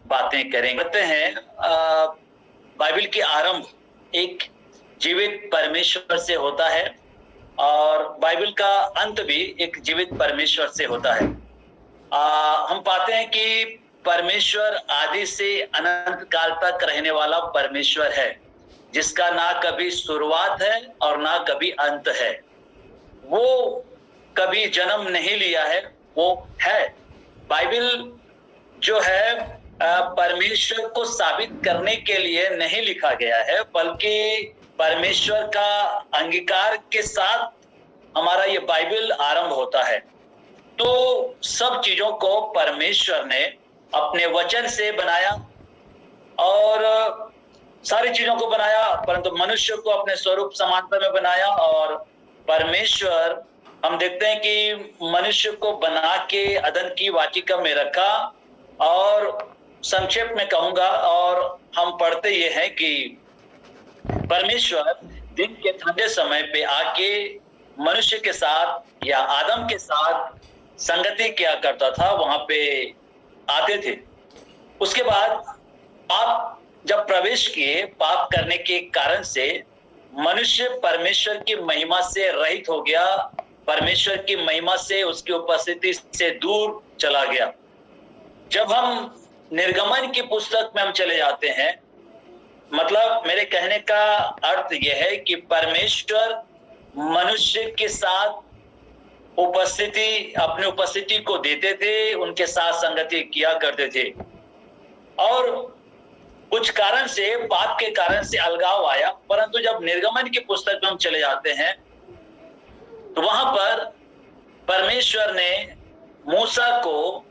बातें करेंगे। कहते हैं बाइबल की आरंभ एक जीवित परमेश्वर से होता है और बाइबल का अंत भी एक जीवित परमेश्वर से होता है। हम पाते हैं कि परमेश्वर आदि से अनंत काल तक रहने वाला परमेश्वर है, जिसका ना कभी शुरुआत है और ना कभी अंत है। वो कभी जन्म नहीं लिया है, वो है। बाइबल जो है परमेश्वर को साबित करने के लिए नहीं लिखा गया है, बल्कि परमेश्वर का अंगीकार के साथ हमारा ये बाइबल आरंभ होता है। तो सब चीजों को परमेश्वर ने अपने वचन से बनाया और सारी चीजों को बनाया, परंतु मनुष्य को अपने स्वरूप समानता में बनाया। और परमेश्वर, हम देखते हैं कि मनुष्य को बना के अदन की वाटिका में रखा। और संक्षेप में कहूंगा, और हम पढ़ते ये हैं कि परमेश्वर दिन के ठंडे समय पे आके मनुष्य के साथ या आदम के साथ संगति किया करता था, वहां पे आते थे। उसके बाद पाप जब प्रवेश किए, पाप करने के कारण से मनुष्य परमेश्वर की महिमा से रहित हो गया, परमेश्वर की महिमा से, उसकी उपस्थिति से दूर चला गया। जब हम निर्गमन की पुस्तक में हम चले जाते हैं, मतलब मेरे कहने का अर्थ यह है कि परमेश्वर मनुष्य के साथ अपनी उपस्थिति को देते थे, उनके साथ संगति किया करते थे। और कुछ कारण से, पाप के कारण से अलगाव आया। परंतु जब निर्गमन की पुस्तक में हम चले जाते हैं तो वहां पर परमेश्वर ने मूसा को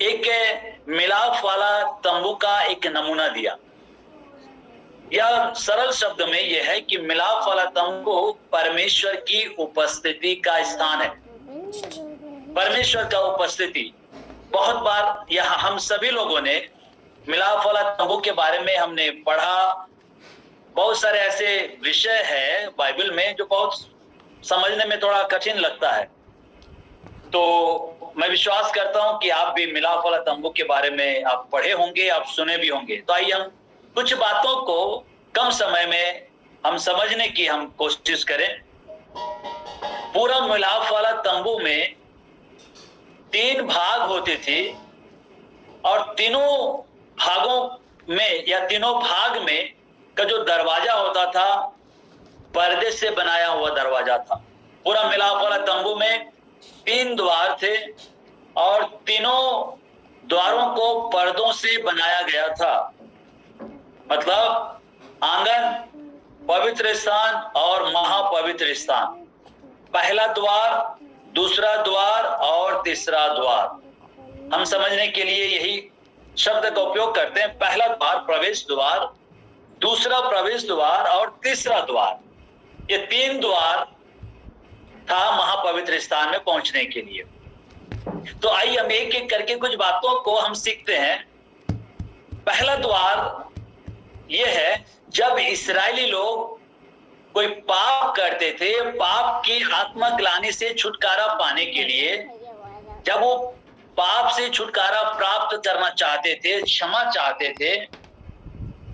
एक मिलाप वाला तंबू का एक नमूना दिया। यह सरल शब्द में यह है कि मिलाप वाला तंबू परमेश्वर की उपस्थिति का स्थान है। परमेश्वर का उपस्थिति, बहुत बार यह हम सभी लोगों ने मिलाप वाला तंबू के बारे में हमने पढ़ा। बहुत सारे ऐसे विषय है बाइबल में जो बहुत समझने में थोड़ा कठिन लगता है। तो मैं विश्वास करता हूं कि आप भी मिलाप वाला तंबू के बारे में आप पढ़े होंगे, आप सुने भी होंगे। तो आइए हम कुछ बातों को कम समय में हम समझने की हम कोशिश करें। पूरा मिलाप वाला तंबू में 3 भाग होते थे और तीनों भागों में या तीनों भाग में का जो दरवाजा होता था, पर्दे से बनाया हुआ दरवाजा था। पूरा मिलाप वाला तंबू में 3 द्वार थे और तीनों द्वारों को पर्दों से बनाया गया था। मतलब आंगन, पवित्र स्थान और महापवित्र स्थान। पहला द्वार, दूसरा द्वार और तीसरा द्वार। हम समझने के लिए यही शब्द का उपयोग करते हैं। पहला द्वार प्रवेश द्वार, दूसरा प्रवेश द्वार और तीसरा द्वार। ये 3 द्वार था महापवित्र स्थान में पहुंचने के लिए। तो आइए हम एक एक करके कुछ बातों को हम सीखते हैं। पहला द्वार यह है, जब इस्राएली लोग कोई पाप करते थे, पाप की आत्मग्लानि से छुटकारा पाने के लिए, जब वो पाप से छुटकारा प्राप्त करना चाहते थे, क्षमा चाहते थे,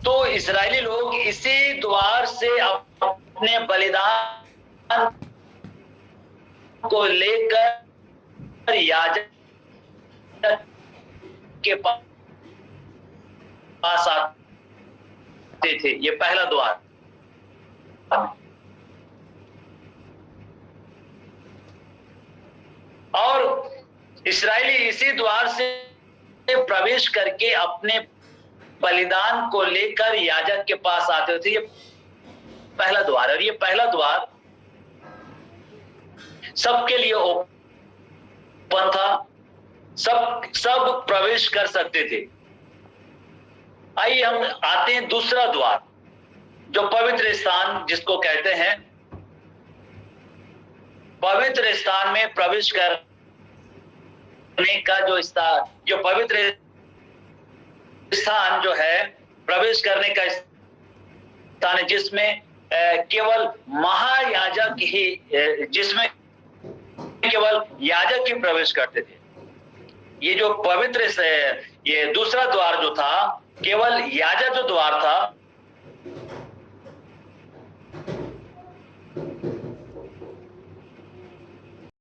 तो इस्राएली लोग इसी द्वार से अपने बलिदान को लेकर याजक के पास आते थे। ये पहला द्वार। और इस्राएली इसी द्वार से प्रवेश करके अपने बलिदान को लेकर याजक के पास आते थे। ये पहला द्वार। और ये पहला द्वार सबके लिए ओपन था, सब प्रवेश कर सकते थे। आइए हम आते हैं दूसरा द्वार, जो पवित्र स्थान जिसको कहते हैं। पवित्र स्थान में प्रवेश करने का जो पवित्र स्थान जो है, प्रवेश करने का स्थान है जिसमें केवल महायाजक ही, जिसमें केवल याजक ही प्रवेश करते थे। ये जो पवित्र से ये दूसरा द्वार जो था, केवल याजक जो द्वार था